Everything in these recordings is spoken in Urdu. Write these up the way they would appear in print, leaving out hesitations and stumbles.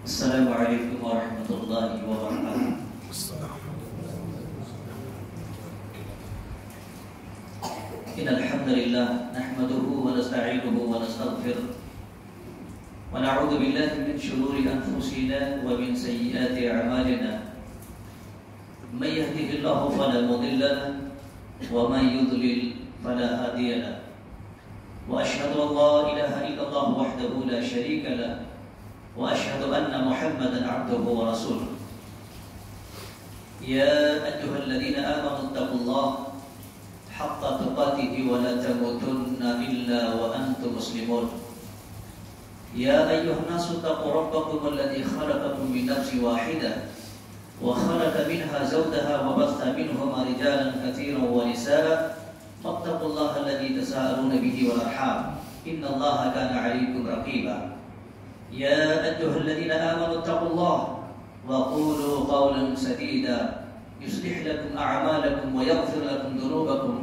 السلام علیکم ورحمۃ اللہ وبرکاتہ۔ ان الحمد للہ نحمده ونستعینه ونستغفره ونعوذ باللہ من شرور انفسنا ومن سیئات اعمالنا من يهده الله فلا مضل له ومن يضلل فلا هادي له واشهد ان لا اله الا الله وحده لا شريك له وأشهد أن محمدا عبده ورسوله يا أيها الذين آمنوا اتقوا الله حق تقاته ولا تموتن إلا وأنتم مسلمون يا أيها الناس اتقوا ربكم الذي خلقكم من نفس واحدة وخلق منها زوجها وبث منهما رجالا كثيرا ونساء واتقوا الله الذي تساءلون به والأرحام إن الله كان عليكم رقيبا يا أيها الذين آمنوا اتقوا الله وقولوا قولا سديدا يصلح لكم أعمالكم ويغفر لكم ذنوبكم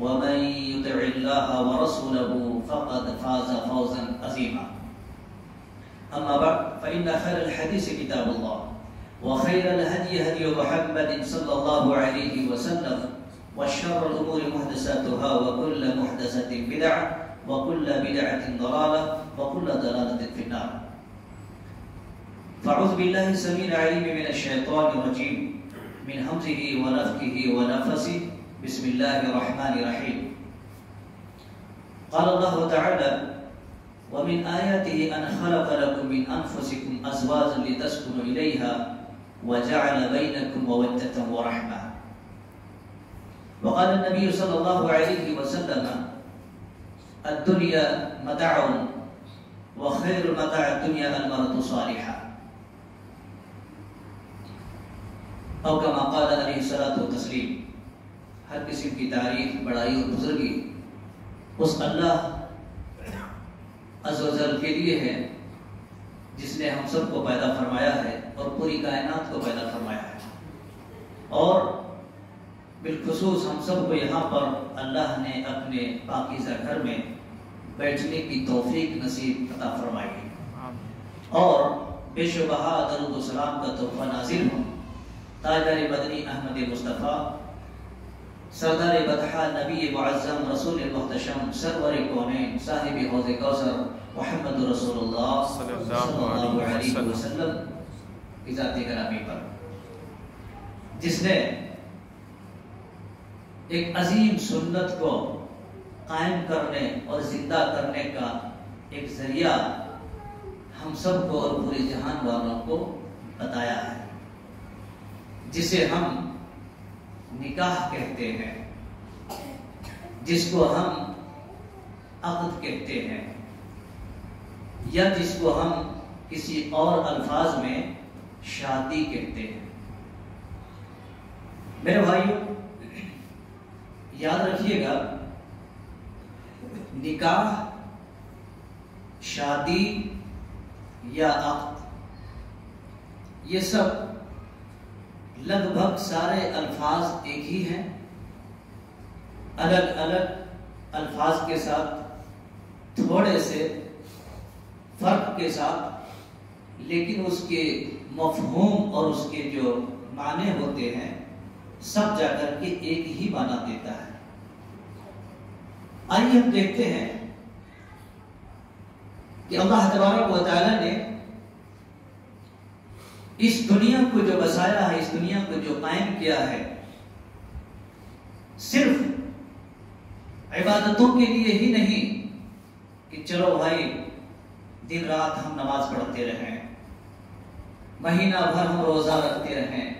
ومن يطع الله ورسوله فقد فاز فوزا عظيما أما بعد فإن خير الحديث كتاب الله وخير الهدي هدي محمد صلى الله عليه وسلم وشر الأمور محدثاتها وكل محدثة بدعة وكل بدعة ضلالة وكل ضلالة في النار فاعوذ بالله السميع العليم من الشيطان الرجيم من همزه ونفخه ونفثه بسم الله الرحمن الرحيم قال الله تعالى ومن آياته أن خلق لكم من أنفسكم أزواجا لتسكنوا إليها وجعل بينكم مودة ورحمة وقال النبي صلى الله عليه وسلم الدنيا متاع وخير متاع الدنيا المرأة الصالحة او کما قال علیہ الصلوۃ والتسلیم۔ ہر قسم کی تعریف، بڑائی اور بزرگی اس اللہ عز و جل کے لیے ہے جس نے ہم سب کو پیدا فرمایا ہے اور پوری کائنات کو پیدا فرمایا ہے، اور بالخصوص ہم سب کو یہاں پر اللہ نے اپنے پاکیزہ گھر میں بیٹھنے کی توفیق نصیب عطا فرمائی ہے، اور بے شبہ درود و سلام کا تحفہ نازل ہو تاجر مدنی احمد مصطفیٰ سردار بطحہ نبی معظم رسول محتشم سرور کونین صاحب حوض کوثر محمد رسول اللہ صلی اللہ علیہ وسلم کی ذات گرامی پر، جس نے ایک عظیم سنت کو قائم کرنے اور زندہ کرنے کا ایک ذریعہ ہم سب کو اور پورے جہان والوں کو بتایا ہے، جسے ہم نکاح کہتے ہیں، جس کو ہم عقد کہتے ہیں، یا جس کو ہم کسی اور الفاظ میں شادی کہتے ہیں۔ میرے بھائیو، یاد رکھیے گا، نکاح، شادی یا عقد، یہ سب لگ بھگ سارے الفاظ ایک ہی ہیں، الگ الگ الفاظ کے ساتھ، تھوڑے سے فرق کے ساتھ، لیکن اس کے مفہوم اور اس کے جو معنی ہوتے ہیں سب جا کر کے ایک ہی معنی دیتا ہے۔ آئیے ہم دیکھتے ہیں کہ اللہ تبارک و تعالی نے اس دنیا کو جو بسایا ہے، اس دنیا کو جو قائم کیا ہے، صرف عبادتوں کے لیے ہی نہیں کہ چلو بھائی دن رات ہم نماز پڑھتے رہیں، مہینہ بھر ہم روزہ رکھتے رہیں،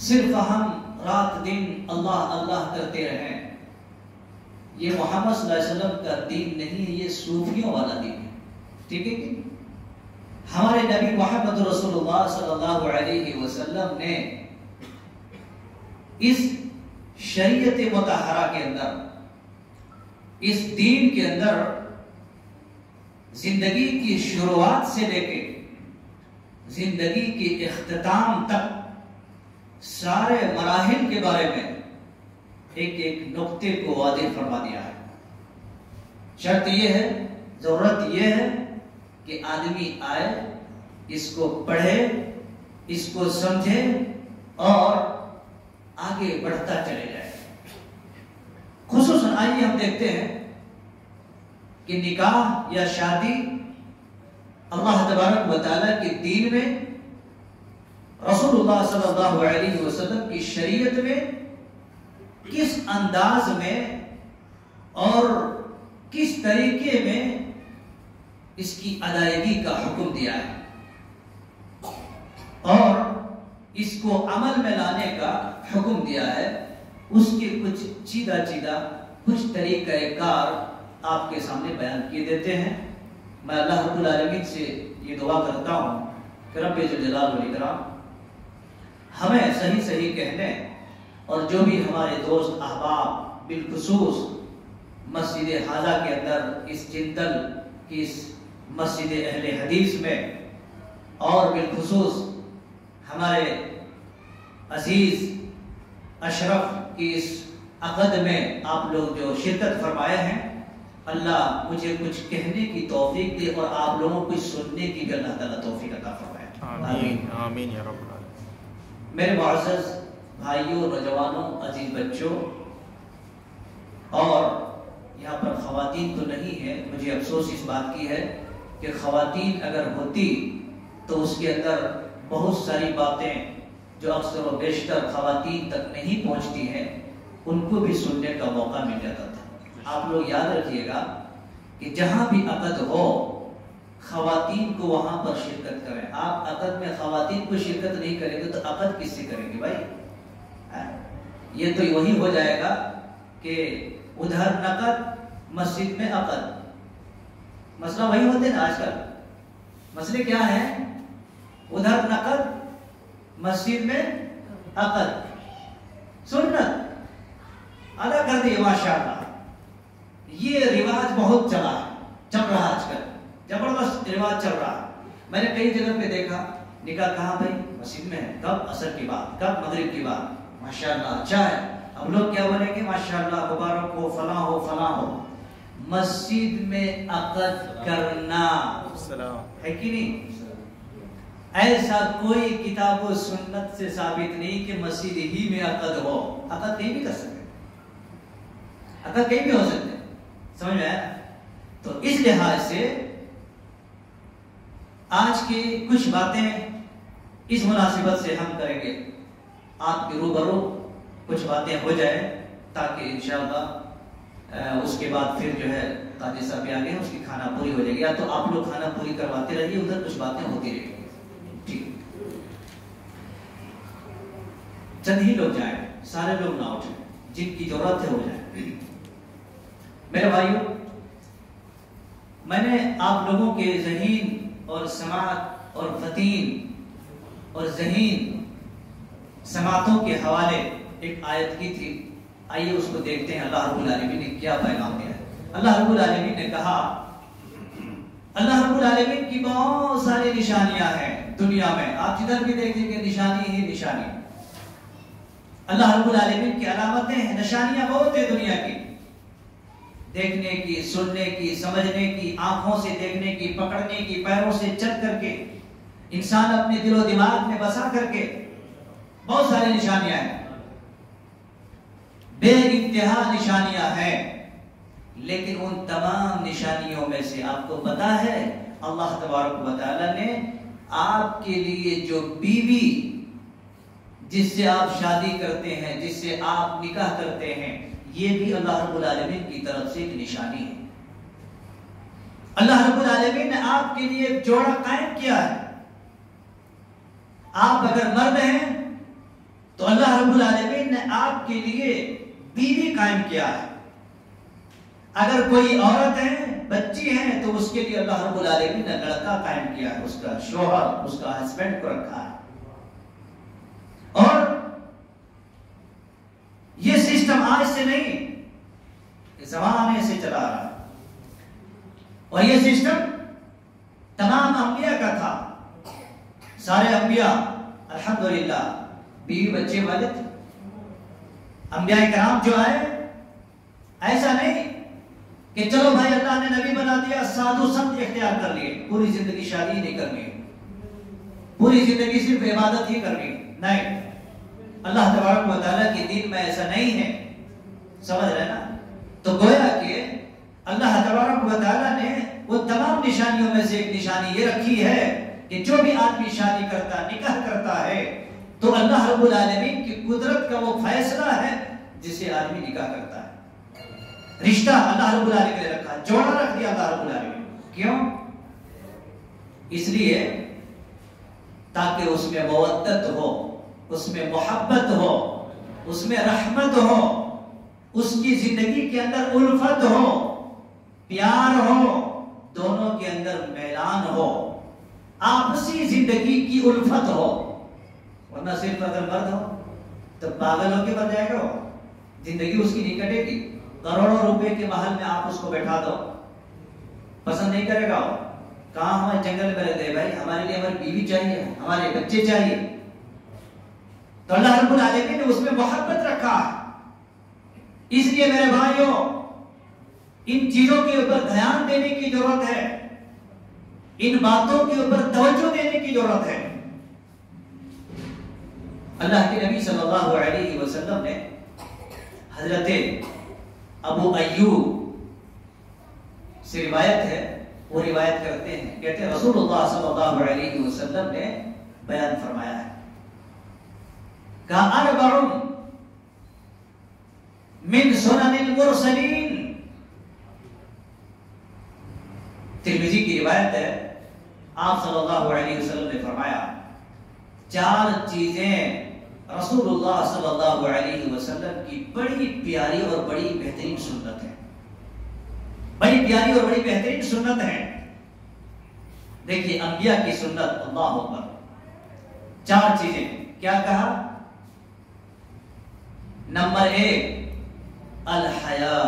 صرف ہم رات دن اللہ اللہ کرتے رہیں، یہ محمد صلی اللہ علیہ وسلم کا دین نہیں ہے، یہ صوفیوں والا دین ہے، ٹھیک ہے کہ ہمارے نبی محمد رسول اللہ صلی اللہ علیہ وسلم نے اس شریعت مطہرہ کے اندر، اس دین کے اندر زندگی کی شروعات سے لے کے زندگی کے اختتام تک سارے مراحل کے بارے میں ایک ایک نقطے کو واضح فرما دیا ہے۔ شرط یہ ہے، ضرورت یہ ہے کہ آدمی آئے اس کو پڑھے، اس کو سمجھے اور آگے بڑھتا چلے جائے۔ خصوصاً آئیے ہم دیکھتے ہیں کہ نکاح یا شادی اللہ تبارک و تعالیٰ کے دین میں، رسول اللہ صلی اللہ علیہ وسلم کی شریعت میں کس انداز میں اور کس طریقے میں اس کی ادائیگی کا حکم دیا ہے اور اس کو عمل میں لانے کا حکم دیا ہے، اس کے کچھ چیدہ کچھ طریقہ کار آپ کے سامنے بیان کیے دیتے ہیں۔ میں اللہ رب العالمین سے یہ دعا کرتا ہوں کہ رب جلال والاکرام ہمیں صحیح کہنے اور جو بھی ہمارے دوست احباب بالخصوص مسجد حاضہ کے اندر اس جندل کی اس مسجد اہل حدیث میں اور بالخصوص ہمارے عزیز اشرف کی اس عقد میں آپ لوگ جو شرکت فرمائے ہیں، اللہ مجھے کچھ کہنے کی توفیق دے اور آپ لوگوں کو سننے کی بھی اللہ تعالیٰ توفیق عطا فرمائے۔ آمین آمین یا رب العالمین۔ میرے معزز بھائیوں، نوجوانوں، عزیز بچوں، اور یہاں پر خواتین تو نہیں ہے، مجھے افسوس اس بات کی ہے کہ خواتین اگر ہوتی تو اس کے اندر بہت ساری باتیں جو اکثر و بیشتر خواتین تک نہیں پہنچتی ہیں ان کو بھی سننے کا موقع مل جاتا تھا۔ آپ لوگ یاد رکھیے گا کہ جہاں بھی عقد ہو خواتین کو وہاں پر شرکت کریں۔ آپ عقد میں خواتین کو شرکت نہیں کریں گے تو عقد کس سے کریں گے بھائی؟ یہ تو وہی ہو جائے گا کہ ادھر نقد مسجد میں عقد، مسئلہ وہی ہوتے نا آج کل۔ مسئلے کیا ہے؟ ادھر نقد مسجد میں عقد، سنت ادا کر دیے ماشاءاللہ۔ یہ رواج بہت چل رہا آج کل، زبردست رواج چل رہا۔ میں نے کئی جگہ پہ دیکھا نکاح کہاں بھائی؟ مسجد میں ہے۔ کب؟ عصر کی بات، کب؟ مغرب کی بات۔ ماشاءاللہ اچھا ہے، ہم لوگ کیا بولیں گے؟ ماشاءاللہ مبارک ہو، فلاں ہو فلاں ہو۔ مسجد میں عقد کرنا ہے کہ نہیں؟ ایسا کوئی کتاب و سنت سے ثابت نہیں کہ مسجد ہی میں عقد ہو۔ عقد کہیں بھی کر سکتے، عقد کہیں بھی ہو سکتے، سمجھ میں آیا؟ تو اس لحاظ سے آج کی کچھ باتیں اس مناسبت سے ہم کریں گے، آپ کے روبرو کچھ باتیں ہو جائیں تاکہ انشاءاللہ اس کے بعد پھر جو ہے قاضی صاحب بھی آگے ہیں، اس کی کھانا پوری ہو جائے گی، یا تو آپ لوگ کھانا پوری کرواتے رہیے، ادھر کچھ باتیں ہوتی رہی گی۔ ٹھیک، چند ہی لوگ جائیں، سارے لوگ نہ اٹھیں، جن کی ضرورت ہے وہ جائیں۔ میرے بھائیوں، میں نے آپ لوگوں کے ذہین اور سماعت اور فطین اور ذہین سماعتوں کے حوالے ایک آیت کی تھی، آئیے اس کو دیکھتے ہیں اللہ رب العالمین نے کیا پیغام دیا ہے۔ اللہ رب العالمین نے کہا، اللہ رب العالمین کی بہت ساری نشانیاں ہیں دنیا میں، آپ جدھر بھی دیکھیں گے نشانی ہی نشانی۔ اللہ رب العالمین کی علامتیں ہیں، نشانیاں بہت ہیں دنیا کی، دیکھنے کی، سننے کی، سمجھنے کی، آنکھوں سے دیکھنے کی، پکڑنے کی، پیروں سے چل کر کے، انسان اپنے دل و دماغ میں بسا کر کے، بہت ساری نشانیاں ہیں، بے انتہا نشانیاں ہیں۔ لیکن ان تمام نشانیوں میں سے آپ کو پتا ہے اللہ تبارک و تعالی نے آپ کے لیے جو بیوی جس سے آپ شادی کرتے ہیں، جس سے آپ نکاح کرتے ہیں، یہ بھی اللہ رب العالمین کی طرف سے ایک نشانی ہے۔ اللہ رب العالمین نے آپ کے لیے ایک جوڑا قائم کیا ہے۔ آپ اگر مرد ہیں تو اللہ رب العالمین نے آپ کے لیے بیوی قائم کیا ہے۔ اگر کوئی عورت ہے، بچی ہے، تو اس کے لیے اللہ رب العالمین نے لڑکا قائم کیا ہے، اس کا شوہر، اس کا ہسبینڈ کو رکھا ہے۔ اور یہ سسٹم آج سے نہیں، زمانے سے چلا رہا ہے، اور یہ سسٹم تمام انبیاء کا تھا۔ سارے انبیاء الحمدللہ بیوی بچے والے تھے۔ انبیاء کرام جو آئے، ایسا نہیں کہ چلو بھائی اللہ نے نبی بنا دیا، سادھو سنت اختیار کر لیے، پوری زندگی شادی نہیں کرنی۔ پوری زندگی صرف عبادت ہی کرنی، نہیں، اللہ تبارک و تعالیٰ کے دین میں ایسا نہیں ہے، سمجھ رہے نا؟ تو گویا کہ اللہ تبارک و تعالیٰ نے وہ تمام نشانیوں میں سے ایک نشانی یہ رکھی ہے کہ جو بھی آدمی شادی کرتا، نکاح کرتا ہے، تو اللہ رب العالمین کی قدرت کا وہ فیصلہ ہے جس سے آدمی نکاح کرتا ہے۔ رشتہ اللہ رب العالمین نے رکھا، جوڑا رکھ دیا اللہ رب العالمین۔ کیوں؟ اس لیے تاکہ اس میں مودت ہو، اس میں محبت ہو، اس میں رحمت ہو، اس کی زندگی کے اندر الفت ہو، پیار ہو، دونوں کے اندر میلان ہو، آپسی زندگی کی الفت ہو۔ ورنہ صرف اگر مرد ہو تو پاگل ہو کے مر جائے گا، زندگی اس کی نہیں کٹے گی۔ کروڑوں روپے کے محل میں آپ اس کو بیٹھا دو، پسند نہیں کرے گا۔ کہاں ہمارے جنگل میں رہتے ہیں بھائی، ہمارے لیے ہماری بیوی چاہیے، ہمارے بچے چاہیے۔ تو اللہ رب العالمین نے اس میں محبت رکھا ہے۔ اس لیے میرے بھائیوں، ان چیزوں کے اوپر دھیان دینے کی ضرورت ہے، ان باتوں کے اوپر توجہ دینے کی ضرورت ہے۔ اللہ کے نبی صلی اللہ علیہ وسلم نے حضرت ابو ایوب سے روایت ہے، وہ روایت کرتے ہیں، کہتے ہیں رسول اللہ صلی اللہ علیہ وسلم نے بیان فرمایا ہے، کہا اربع من سنن المرسلین۔ ترمذی کی روایت ہے، آپ صلی اللہ علیہ وسلم نے فرمایا 4 چیزیں رسول اللہ صلی اللہ علیہ وسلم کی بڑی پیاری اور بڑی بہترین سنت ہے، بڑی پیاری اور بڑی بہترین سنت ہے۔ دیکھیے انبیاء کی سنت، اللہ اکبر، 4 چیزیں کیا کہا؟ نمبر 1 الحیا،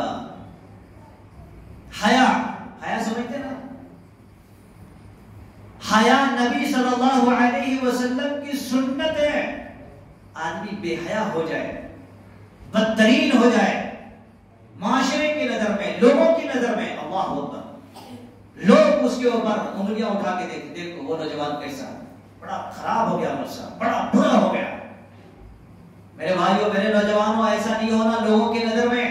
حیا، حیا سمجھتے نا؟ حیا نبی صلی اللہ علیہ وسلم کی سنت ہے۔ آدمی بے حیا ہو جائے، بدترین ہو جائے، معاشرے کی نظر میں، لوگوں کی نظر میں، اللہ اکبر، لوگ اس کے اوپر انگلیاں اٹھا کے دیکھیں، دیکھو وہ نوجوان کیسا ہے، بڑا خراب ہو گیا مسئلہ، بڑا برا ہو گیا۔ میرے بھائیوں، میرے نوجوانوں، ایسا نہیں ہونا لوگوں کی نظر میں،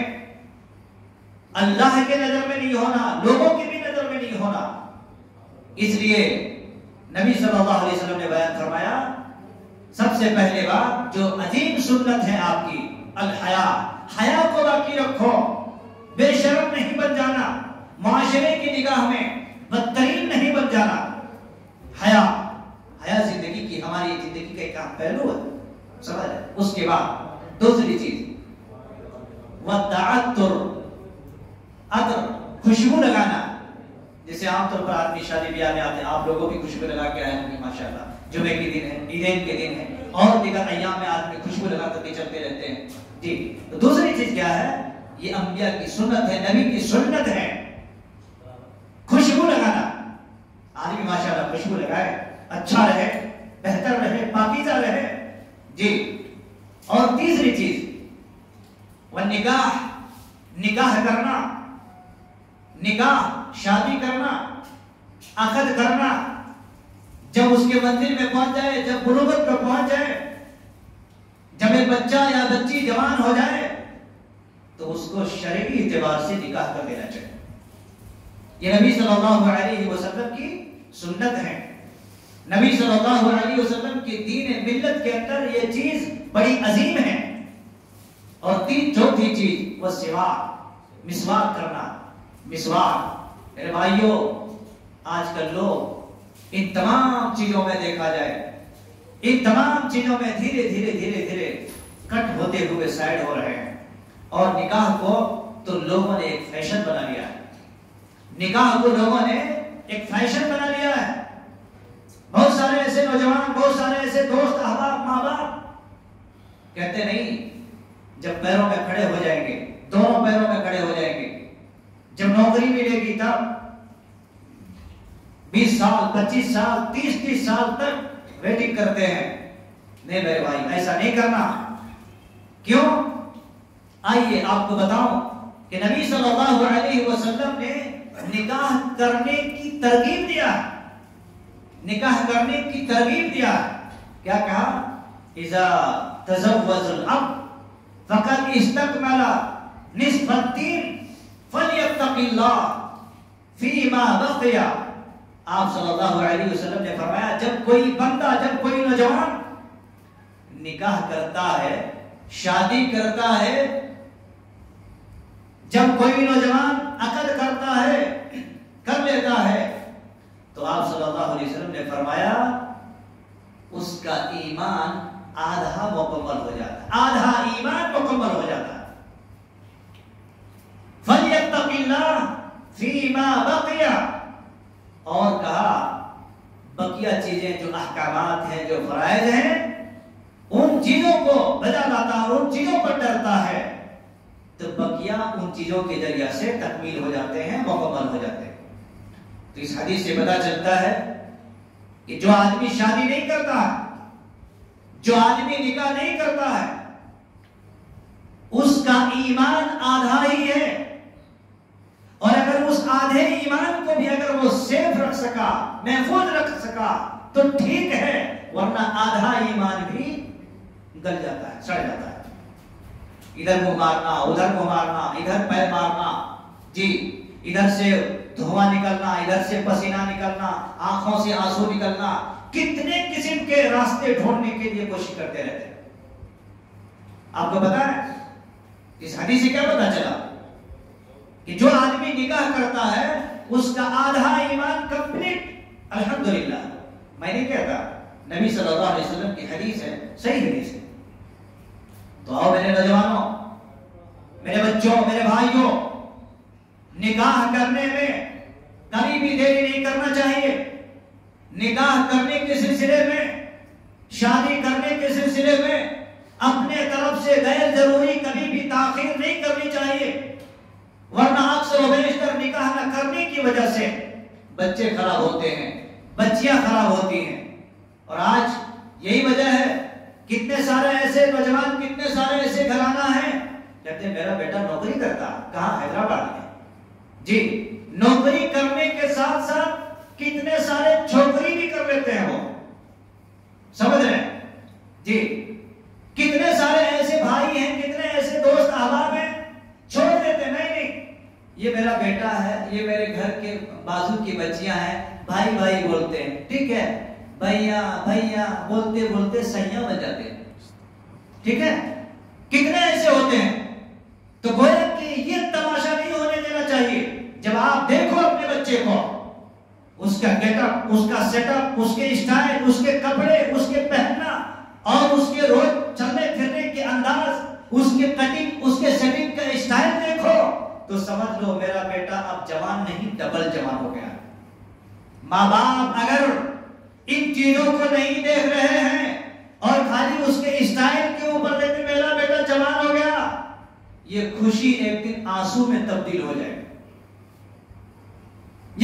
اللہ کے نظر میں نہیں ہونا، لوگوں کی بھی نظر میں نہیں ہونا۔ اس لیے نبی صلی اللہ علیہ وسلم نے بیان فرمایا، سب سے پہلے بات جو عظیم سنت ہے آپ کی، الحیا، حیا کو باقی رکھو، بے شرم نہیں بن جانا، معاشرے کی نگاہ میں بدترین نہیں بن جانا۔ حیا، حیا زندگی کی، ہماری زندگی کا ایک اہم پہلو ہے، سمجھ؟ اس کے بعد دوسری چیز والتعطر، عطر، خوشبو لگانا۔ جیسے عام طور پر آدمی شادی بیاہ میں آتے ہیں، آپ لوگوں بھی خوشبو لگا کے آئے ہوں گے ماشاءاللہ، جمعے کے دن ہے، عیدین کے دن ہے، اور دیگر ایام میں آدمی خوشبو لگا کر کے چلتے رہتے ہیں۔ جی، تو دوسری چیز کیا ہے؟ یہ انبیاء کی سنت ہے، نبی کی سنت ہے، خوشبو لگانا۔ آدمی ماشاءاللہ خوشبو لگائے، اچھا رہے، بہتر رہے، پاکیزہ رہے۔ جی، اور تیسری چیز والنکاح، نکاح کرنا، نکاح، شادی کرنا، عقد کرنا۔ جب اس کے منزل میں پہنچ جائے، جب بلوغت پر پہنچ جائے، جب ایک بچہ یا بچی جوان ہو جائے، تو اس کو شرعی اعتبار سے نکاح کر دینا چاہیے۔ یہ نبی صلی اللہ علیہ وسلم کی سنت ہے۔ نبی صلی اللہ علیہ وسلم کی دین ملت کے اندر یہ چیز بڑی عظیم ہے۔ اور چوتھی چیز وہ سواک، مسواک کرنا، مسواک۔ میرے بھائیوں، آج کل لوگ ان تمام چیزوں میں دیکھا جائے، ان تمام چیزوں میں دھیرے دھیرے دھیرے دھیرے کٹ ہوتے ہوئے سائڈ ہو رہے ہیں، اور نکاح کو تو لوگوں نے ایک فیشن بنا لیا ہے، نکاح کو لوگوں نے ایک فیشن بنا لیا ہے۔ بہت سارے ایسے نوجوان، بہت سارے ایسے دوست، احباب، ماں باپ کہتے نہیں، جب پیروں میں کھڑے ہو جائیں گے، دونوں پیروں میں کھڑے ہو جائیں گے، جب نوکری ملے گی تب 20 سال 25 سال 30 سال تک ویٹنگ کرتے ہیں۔ نہیں میرے بھائی، ایسا نہیں کرنا۔ کیوں؟ آئیے آپ کو بتاؤں کہ نبی صلی اللہ علیہ وسلم نے نکاح کرنے کی ترغیب دیا، نکاح کرنے کی ترغیب دیا ہے. کیا کہا؟ اذا تزوج العبد فقد استكمل نصف الدين فليتق الله فيما بقي. آپ صلی اللہ علیہ وسلم نے فرمایا جب کوئی بندہ، جب کوئی نوجوان نکاح کرتا ہے، شادی کرتا ہے، جب کوئی نوجوان عقد کرتا ہے، کر لیتا ہے، تو آپ صلی اللہ علیہ وسلم نے فرمایا اس کا ایمان آدھا مکمل ہو جاتا ہے، آدھا ایمان مکمل ہو جاتا ہے. فَلْيَتَّقِ اللَّهَ فِي مَا بَقِيَ. اور کہا بقیہ چیزیں جو احکامات ہیں، جو فرائض ہیں، ان چیزوں کو بجا لاتا ہے، ان چیزوں پر ڈرتا ہے، تو بقیہ ان چیزوں کے ذریعہ سے تکمیل ہو جاتے ہیں، مکمل ہو جاتے ہیں. تو اس حدیث سے پتہ چلتا ہے کہ جو آدمی شادی نہیں کرتا ہے، جو آدمی نکاح نہیں کرتا ہے، اس کا ایمان آدھا ہی ہے. اور اگر اس آدھے ایمان کو بھی اگر وہ سیف رکھ سکا، محفوظ رکھ سکا تو ٹھیک ہے، ورنہ آدھا ایمان بھی گل جاتا ہے، سڑ جاتا ہے. ادھر منہ مارنا، ادھر منہ مارنا، ادھر پیر مارنا، جی ادھر سے دھواں نکلنا، ادھر سے پسینہ نکلنا، آنکھوں سے آنسو نکلنا، کتنے قسم کے راستے ڈھونڈنے کے لیے کوشش کرتے رہتے ہیں. آپ کو پتا ہے اس حدیث سے کیا پتا چلا؟ کہ جو آدمی نکاح کرتا ہے اس کا آدھا ایمان کمپلیٹ. الحمدللہ. میں نہیں کہتا، نبی صلی اللہ علیہ وسلم کی حدیث ہے، صحیح حدیث ہے. تو آؤ میرے نوجوانوں، میرے بچوں، میرے بھائیوں، نکاح کرنے میں کبھی بھی دیری نہیں کرنا چاہیے. نکاح کرنے کے سلسلے میں، شادی کرنے کے سلسلے میں اپنے طرف سے غیر ضروری کبھی بھی تاخیر نہیں کرنی چاہیے، ورنہ اکثر و بیشتر نکاح نہ کرنے کی وجہ سے بچے خراب ہوتے ہیں، بچیاں خراب ہوتی ہیں. اور آج یہی وجہ ہے، کتنے سارے ایسے نوجوان، کتنے سارے ایسے گھرانہ ہیں کہتے ہیں میرا بیٹا نوکری کرتا. کہاں؟ حیدرآباد میں. جی نوکری کرنے کے ساتھ ساتھ کتنے سارے چھوکری بھی کر لیتے ہیں، وہ سمجھ رہے ہیں؟ جی کتنے سارے ایسے بھائی ہیں، کتنے ایسے دوست احباب ہیں، چھوڑ دیتے ہیں. نہیں، یہ میرا بیٹا ہے، یہ میرے گھر کے بازو کی بچیاں ہیں، بھائی بھائی بولتے ہیں، ٹھیک ہے، بھیا بھیا بولتے بولتے سیاں بن جاتے ہیں. ٹھیک ہے، کتنے ایسے ہوتے ہیں. تو گویا کہ یہ تماشا نہیں ہونے دینا چاہیے. جب آپ دیکھو اپنے بچے کو، اس کا گیٹ اپ، اس کا سیٹ اپ، اس کے اسٹائل، اس کے کپڑے، اس کے پہننا اور اس کے روز چلنے پھرنے کے انداز، اس کے کٹنگ، اس کے سیٹنگ کا اسٹائل دیکھو تو سمجھ لو میرا بیٹا اب جوان نہیں، ڈبل جوان ہو گیا. ماں باپ اگر ان چیزوں کو نہیں دیکھ رہے ہیں اور خالی اس کے اسٹائل کے اوپر دیکھتے میرا بیٹا جوان ہو گیا، یہ خوشی ایک دن آنسو میں تبدیل ہو جائے گی.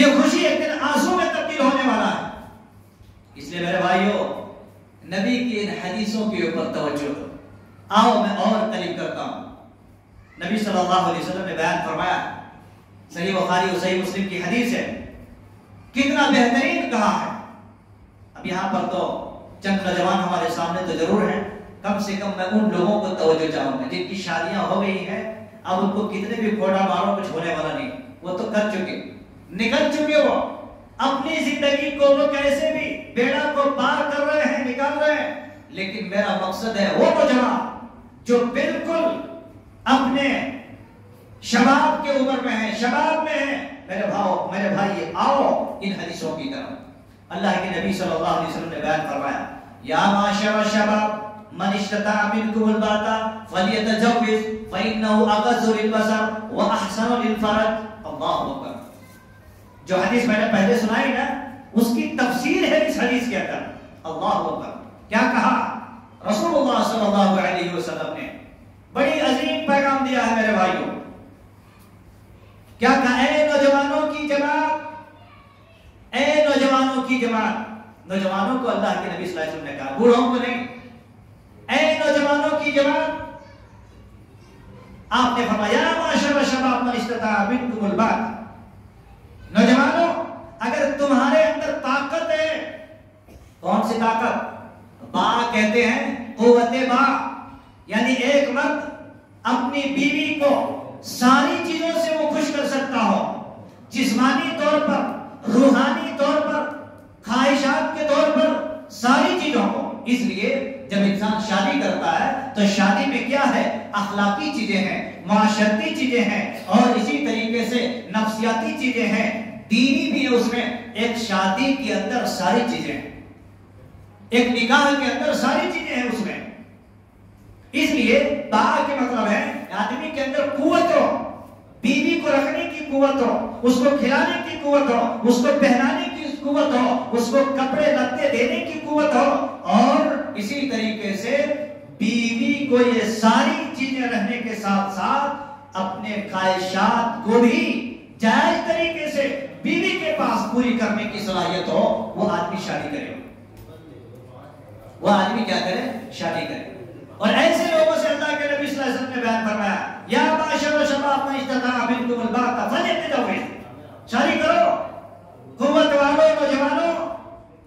یہ خوشی ایک دن آنسو میں تبدیل ہونے والا ہے. اس لیے میرے بھائیوں، نبی کی ان حدیثوں کے اوپر توجہ دو. آؤ میں اور قریب کرتا ہوں. نبی صلی اللہ علیہ وسلم نے بیان فرمایا، صحیح بخاری اور صحیح مسلم کی حدیث ہے، کتنا بہترین کہا ہے. اب یہاں پر تو چند نوجوان ہمارے سامنے تو ضرور ہیں، کم سے کم میں ان لوگوں کو توجہ چاہوں گا جن کی شادیاں ہو گئی ہیں. اب ان کو کتنے بھی پھوڑا مارو کچھ ہونے والا نہیں، وہ تو کر چکے، نکل چکے. وہ اپنی زندگی کو وہ کیسے بھی بیڑا کو پار کر رہے ہیں، نکال رہے ہیں. لیکن میرا مقصد ہے وہ نوجوان جو بالکل اپنے شباب کے عمر میں ہیں، شباب میں ہیں. میرے بھائی آؤ ان حدیثوں کی طرف. اللہ کے نبی صلی اللہ علیہ وسلم نے بیان فرمایا، یا معاشر الشباب من استطاع منکم الباءۃ فلیتزوج فانه اغض للبصر واحسن للفرج. اللہ اکبر. جو حدیث میں نے پہلے سنائی نا، اس کی تفسیر ہے اس حدیث کے اندر. اللہ اکبر. کیا کہا رسول اللہ صلی اللہ علیہ وسلم نے؟ بڑی عظیم پیغام دیا ہے میرے بھائیوں. کیا کہا؟ اے نوجوانوں کی جماعت، اے نوجوانوں کی جماعت. نوجوانوں کو اللہ کے نبی صلی اللہ علیہ وسلم نے کہا، بوڑھوں کو نہیں. اے نوجوانوں کی جماعت، آپ نے فرمایا معاشر الشباب من استطاع منکم الباءۃ. نوجوانوں، اگر تمہارے اندر طاقت ہے، کون سی طاقت؟ با کہتے ہیں قوت با، یعنی ایک مرد اپنی بیوی کو ساری چیزوں سے وہ خوش کر سکتا ہو، جسمانی طور پر، روحانی طور پر، خواہشات کے طور پر، ساری چیزوں کو۔ اس لیے جب انسان شادی کرتا ہے تو شادی میں کیا ہے؟ اخلاقی چیزیں ہیں، معاشرتی چیزیں ہیں، اور اسی طریقے سے نفسیاتی چیزیں ہیں، دینی بھی ہے اس میں۔ ایک شادی کے اندر ساری چیزیں ہیں، ایک نکاح کے اندر ساری چیزیں ہیں اس میں۔ اس لیے با کے مطلب ہے آدمی کے اندر قوت ہو، بیوی کو رکھنے کی قوت ہو، اس کو کھلانے کی قوت ہو، اس کو پہنانے کی قوت ہو، اس کو کپڑے لتے دینے کی قوت ہو، اور اسی طریقے سے بیوی کو یہ ساری چیزیں رہنے کے ساتھ ساتھ اپنے خواہشات کو بھی جائز طریقے سے بیوی کے پاس پوری کرنے کی صلاحیت ہو، وہ آدمی شادی کرے، وہ آدمی کیا کرے؟ شادی کرے۔ اور ایسے لوگوں سے اللہ کے نبی صلی اللہ علیہ وسلم نے بیان فرمایا، یا معاشر الشباب من استطاع منکم الباءۃ فلیتزوج، شادی کرو، قوت والوں، نوجوانوں،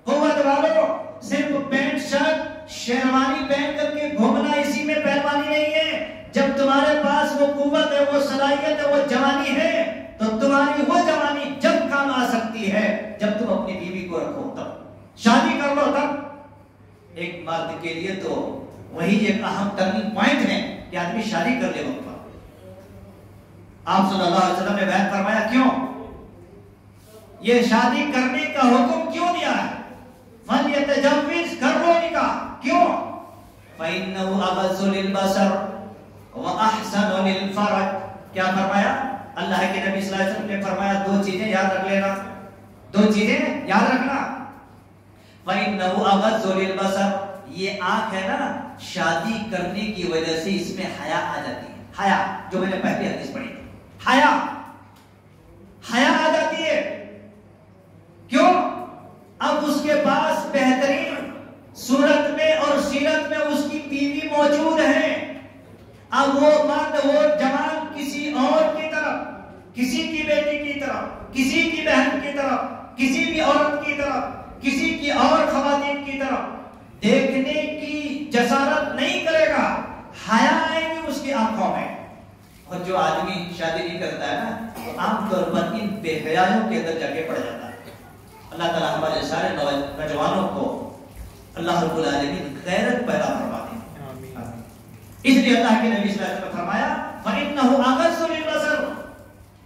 قوت والوں۔ صرف پینٹ شرٹ شیروانی پہن کر کے گھومنا، اسی میں پہلوانی نہیں ہے۔ جب تمہارے پاس وہ قوت ہے، وہ صلاحیت ہے، وہ جوانی ہے، تو تمہاری وہ جوانی جب کام آ سکتی ہے جب تم اپنی بیوی کو رکھو، تب شادی کر لو۔ تب ایک مرد کے لیے تو وہی ایک اہم ٹرننگ پوائنٹ ہے کہ آدمی شادی کر لے وقت پر۔ آپ صلی اللہ علیہ وسلم نے بیان فرمایا، کیوں یہ شادی کرنے کا حکم کیوں دیا ہے؟ فَلْيَتَجَوِّزْ، کر لو نکاح، کیوں؟ فَإِنَّهُ أَغَضُّ لِلْبَصَرِ وَأَحْسَنُ لِلْفَرْجِ۔ کیا فرمایا؟ اللہ کے نبی صلی اللہ علیہ وسلم نے فرمایا دو چیزیں یاد رکھ لینا، دو چیزیں یاد رکھنا۔ فَإِنَّهُ أَغَضُّ لِلْبَصَرِ، یہ آنکھ ہے نا، شادی کرنے کی وجہ سے اس میں حیا آ جاتی ہے۔ حیا، جو میں نے پہلی حدیث پڑھی تھی، حیا آ جاتی ہے۔ کیوں؟ اب اس کے پاس بہترین صورت میں اور سیرت میں اس کی بیوی موجود ہے۔ اب وہ مرد، وہ جوان کسی اور کی طرف، کسی کی بیٹی کی طرف، کسی کی بہن کی طرف، کسی بھی عورت کی طرف، کسی کی اور خواتین کی طرف دیکھنے کی جسارت نہیں کرے گا، حیا آئے گی اس کی آنکھوں میں۔ اور جو آدمی شادی نہیں کرتا ہے نا، تو عام طور پر ان بے حیائیوں کے اندر جا کے پڑ جاتا ہے۔ اللہ تعالیٰ ہمارے سارے نوجوانوں کو اللہ رب العالمین غیرت پیدا فرما دے۔ اس لیے اللہ کے نبی صلی اللہ علیہ وسلم نے فرمایا فَإِنَّهُ أَغَضُّ لِلْبَصَرِ،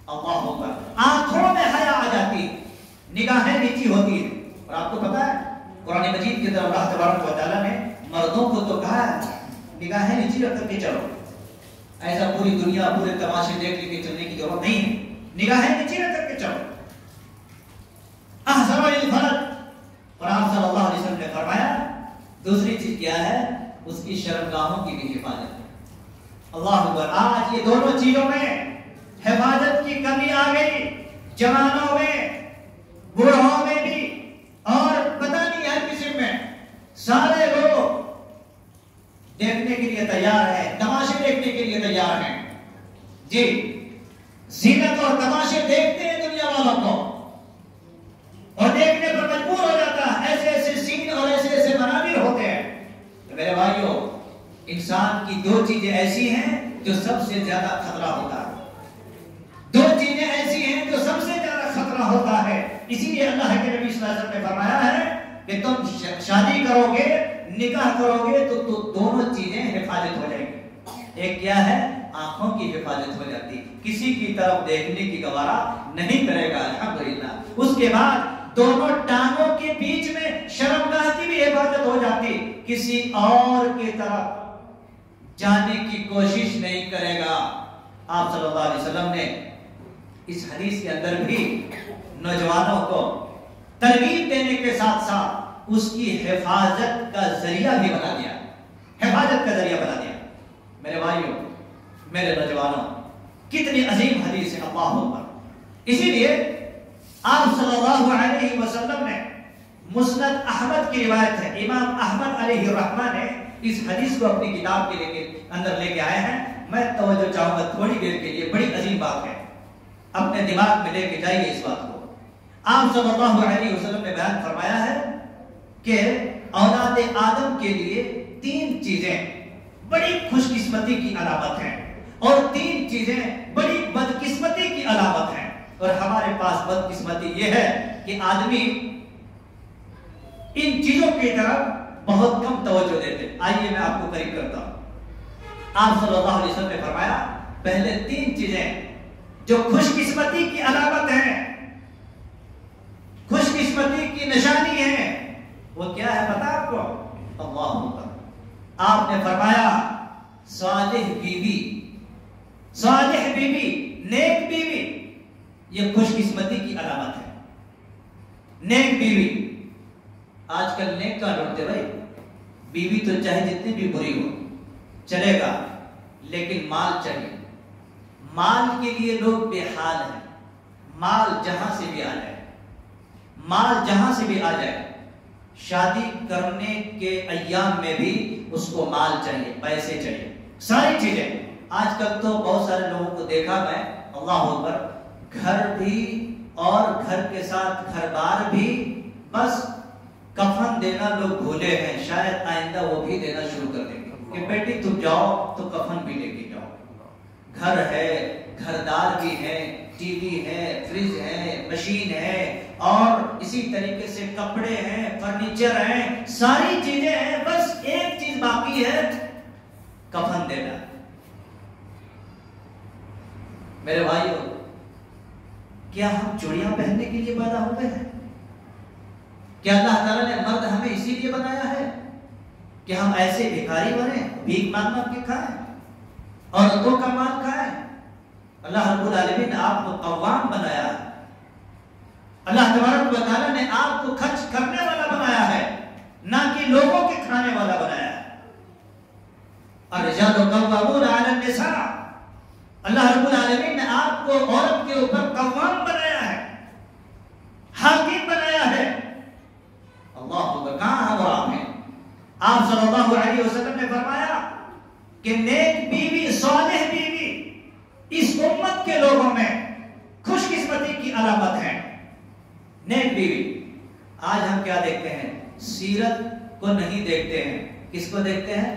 اللہ اکبر، آنکھوں میں حیا آ جاتی، نگاہیں نیچی ہوتی ہیں۔ اور آپ کو پتا ہے قرآن مجید کے اندر اللہ تبارک و تعالیٰ نے مردوں کو تو کہا ہے نگاہیں نیچی رکھ کر کے چلو، ایسا پوری دنیا پورے تماشے دیکھ کے چلنے کی ضرورت نہیں ہے، نگاہیں نیچی رکھ کر کے چلو۔ احسن للفرج، اور آپ صلی اللہ علیہ وسلم نے فرمایا دوسری چیز کیا ہے؟ اس کی شرمگاہوں کی بھی حفاظت ہے۔ اللہ اکبر، آج یہ دونوں چیزوں میں حفاظت کی کمی آ گئی، جوانوں میں، بوڑھوں میں بھی، اور پتہ نہیں ہر قسم میں سارے لوگ دیکھنے کے لیے تیار ہیں، تماشے دیکھنے کے لیے تیار ہیں۔ جی، زینت اور تماشے دیکھتے ہیں دنیا والوں کو، اور دیکھنے پر مجبور ہو جاتا ہے، ایسے ایسے سین اور ایسے ایسے مناظر ہوتے ہیں۔ تو میرے بھائیوں، انسان کی دو چیزیں ایسی ہیں جو سب سے زیادہ خطرہ ہوتا ہے، دو چیزیں ایسی ہیں جو سب سے زیادہ خطرہ ہوتا ہے۔ اسی لیے اللہ کے نبی صلی اللہ علیہ وسلم نے فرمایا ہے کہ تم شادی کرو گے، نکاح کرو گے تو دونوں چیزیں حفاظت ہو جائیں گی۔ ایک کیا ہے؟ آنکھوں کی حفاظت ہو جاتی، کسی کی طرف دیکھنے کی گوارا نہیں کرے گا، الحمدللہ۔ اس کے بعد دونوں ٹانگوں کے بیچ میں شرمگاہ کی بھی حفاظت ہو جاتی، کسی اور کی طرف جانے کی کوشش نہیں کرے گا۔ آپ صلی اللہ علیہ وسلم نے اس حدیث کے اندر بھی نوجوانوں کو ترغیب دینے کے ساتھ ساتھ اس کی حفاظت کا ذریعہ بھی بنا دیا، حفاظت کا ذریعہ بنا دیا۔ میرے بھائیوں، میرے نوجوانوں، کتنی عظیم حدیث ہے، اللہ اکبر۔ اسی لیے آپ صلی اللہ علیہ وسلم نے مسند احمد کی روایت ہے، امام احمد علیہ الرحمہ نے اس حدیث کو اپنی کتاب کے اندر لے کے آئے ہیں۔ میں توجہ چاہوں گا تھوڑی دیر کے لیے، بڑی عظیم بات ہے، اپنے دماغ میں لے کے جائیے اس بات کو۔ آپ صلی اللہ علیہ وسلم نے بیان فرمایا ہے کہ اولاد آدم کے لیے 3 چیزیں بڑی خوش قسمتی کی علامت ہیں اور 3 چیزیں بڑی بدقسمتی کی علامت ہیں. اور ہمارے پاس بدقسمتی یہ ہے کہ آدمی ان چیزوں کی طرف بہت کم توجہ دیتے. آئیے میں آپ کو قریب کرتا ہوں. آپ صلی اللہ علیہ وسلم نے فرمایا پہلے 3 چیزیں جو خوش قسمتی کی علامت ہیں, خوش قسمتی کی نشانی ہے, وہ کیا ہے پتا آپ کو؟ اللہ اکبر. آپ نے فرمایا صالح بیوی, صالح بیوی, نیک بیوی, یہ خوش قسمتی کی علامت ہے. نیک بیوی. آج کل نیک کا ڈھونڈتے بھائی, بیوی تو چاہے جتنی بھی بری ہو چلے گا, لیکن مال چاہیے. مال کے لیے لوگ بے حال ہیں. مال جہاں سے بھی آ جائے, مال جہاں سے بھی آ جائے, شادی کرنے کے ایام میں بھی اس کو مال چاہیے, پیسے چاہیے, ساری چیزیں. آج کل تو بہت سارے لوگوں کو دیکھا میں, اللہ اکبر, گھر بھی اور گھر کے ساتھ گھر بار بھی, بس کفن دینا لوگ بھولے ہیں. شاید آئندہ وہ بھی دینا شروع کر دیں گے کہ بیٹی تم جاؤ تو کفن بھی لے کے جاؤ. گھر ہے, گھردار بھی ہے, ٹی وی ہے, فریج ہے, مشین ہے, اور اسی طریقے سے کپڑے ہیں, فرنیچر ہیں, ساری چیزیں ہیں, بس ایک چیز باقی ہے, کفن دینا. میرے بھائیو, کیا ہم چوڑیاں پہننے کے لیے پیدا ہوئے ہیں؟ کیا اللہ تعالیٰ نے مرد ہمیں اسی لیے بنایا ہے کہ ہم ایسے بھکاری بنیں, بھیک مانگ مانگ کے کھائیں, عورتوں کا مال کھائیں؟ اللہ رب العالمین نے آپ کو قوام بنایا ہے. اللہ تبارک و تعالیٰ نے آپ کو خرچ کرنے والا بنایا ہے, نہ کہ لوگوں کے کھانے والا بنایا ہے. الرجال قوامون علی النساء. اللہ رب العالمین نے آپ کو عورت کے اوپر قوام بنایا ہے, حاکم بنایا ہے. اللہ کو کہاں ہے اور آپ ہیں. آپ صلی اللہ علیہ وسلم نے فرمایا کہ نیک بیوی, صالح بیوی اس امت کے لوگوں میں خوش قسمتی کی علامت ہے. نیک بیوی. آج ہم کیا دیکھتے ہیں؟ سیرت کو نہیں دیکھتے ہیں. کس کو دیکھتے ہیں؟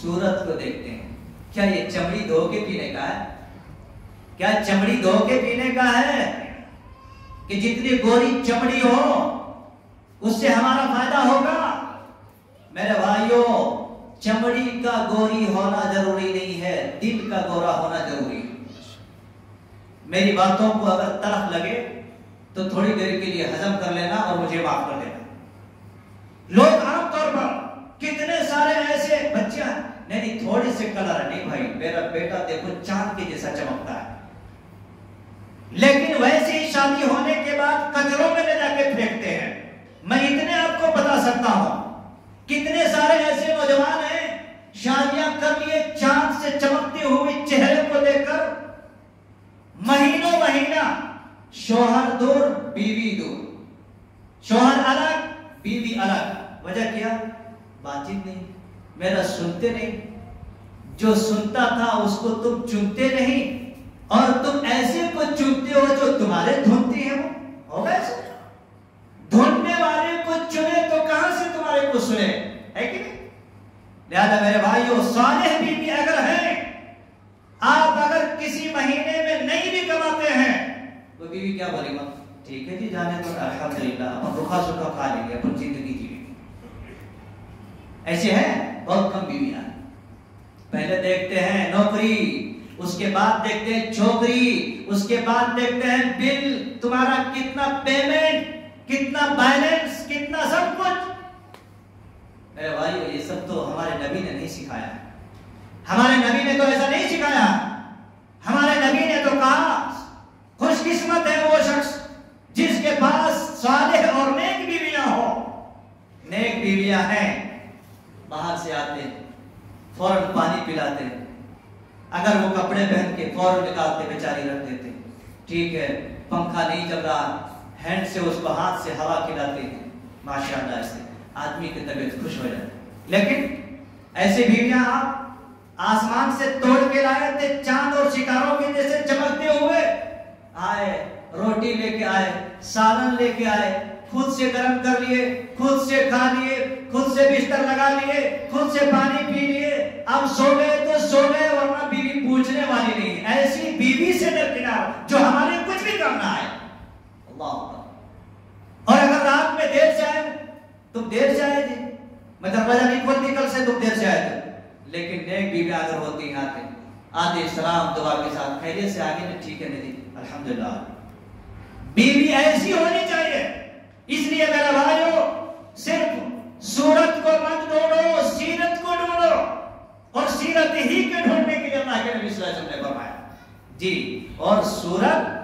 صورت کو دیکھتے ہیں. کیا یہ چمڑی دھو کے پینے کا ہے؟ کیا چمڑی دھو کے پینے کا ہے کہ جتنی گوری چمڑی ہو اس سے ہمارا فائدہ ہوگا؟ میرے بھائیوں, چمڑی کا گوری ہونا ضروری نہیں ہے, دل کا گورا ہونا ضروری ہے. میری باتوں کو اگر تلخ لگے تو تھوڑی دیر کے لیے ہضم کر لینا اور مجھے معاف کر دینا. لوگ عام طور پر کتنے سارے ایسے بچے ہیں, نہیں تھوڑے سے کلر ہے, نہیں بھائی میرا بیٹا دیکھو چاند کے جیسا چمکتا ہے, لیکن ویسے ہی شادی ہونے کے بعد کچروں میں لے جا کے پھینکتے ہیں. میں اتنے آپ کو بتا سکتا ہوں کتنے سارے ایسے نوجوان ہیں شادیاں کر لیے, چاند سے چمکتے ہوئے چہرے کو دیکھ کر مہینوں مہینہ شوہر دور بیوی دور, شوہر الگ بیوی الگ. وجہ کیا؟ بات چیت نہیں, میرا سنتے نہیں. جو سنتا تھا اس کو تم چنتے نہیں, اور تم ایسے کو چنتے ہو جو تمہارے دھنتی ہیں. وہ ہوگا ایسے دھننے والے کو چنے تو کہاں سے تمہارے کو سنے, ہے کہ نہیں؟ لہذا میرے بھائیو, صالح بیوی اگر ہیں, آپ اگر کسی مہینے میں نہیں بھی کماتے ہیں تو بیوی کیا بولے گا؟ ٹھیک ہے جی, جانے پر الحمدللہ, اپن رکھا سکھا کھا لیں گے, اپن زندگی جی. ایسے ہیں بہت کم بیویاں. پہلے دیکھتے ہیں نوکری, اس کے بعد دیکھتے ہیں چھوکری, اس کے بعد دیکھتے ہیں بل, تمہارا کتنا پیمنٹ, کتنا بیلنس, کتنا سب کچھ. میرے بھائی یہ سب تو ہمارے نبی نے نہیں سکھایا. ہمارے نبی نے تو ایسا نہیں سکھایا. ہمارے نبی نے تو کہا خوش قسمت ہے وہ شخص جس کے پاس صالح اور نیک بیویاں ہو. نیک بیویاں ہیں, باہر سے آتے فوراً پانی پلاتے, اگر وہ کپڑے پہن کے فوراً نکالتے بیچاری رکھ دیتے. ٹھیک ہے, پنکھا نہیں چل رہا, ہینڈ سے اس کو ہاتھ سے ہوا کھلاتے ہیں. ماشاءاللہ سے آدمی کی طبیعت خوش ہو جاتی. لیکن ایسے بیویاں آپ آسمان سے توڑ کے لائے تھے, چاند اور ستاروں کے جیسے چمکتے ہوئے آئے, روٹی لے کے آئے, سالن لے کے آئے, خود سے گرم کر لیے، خود سے کھا لیے، خود سے بستر لگا لیے، خود سے پانی پی لیے، اب سو گئے تو سو گئے، ورنہ بیوی پوچھنے والی نہیں۔ ایسی بیوی سے درکنار جو ہمارے کچھ بھی کرنا ہے۔ اللہ اکبر۔ اور اگر رات میں دیر سے آئے، تم دیر سے آئے جی، میں دروازہ نہیں کھولتی کل سے، تم دیر سے آئے تھے، لیکن نیک بیوی اگر ہوتی آتے سلام دعا کے ساتھ، خیریت سے آگے میں ٹھیک ہے نہیں، الحمدللہ۔ بیوی ایسی ہونی چاہیے۔ اس لیے میرے بھائیو، صرف صورت کو مت ڈھونڈو، سیرت کو ڈھونڈو، اور سیرت ہی کے ڈھونڈنے کے لیے اللہ کے نبی صلی اللہ علیہ وسلم نے فرمایا جی۔ اور صورت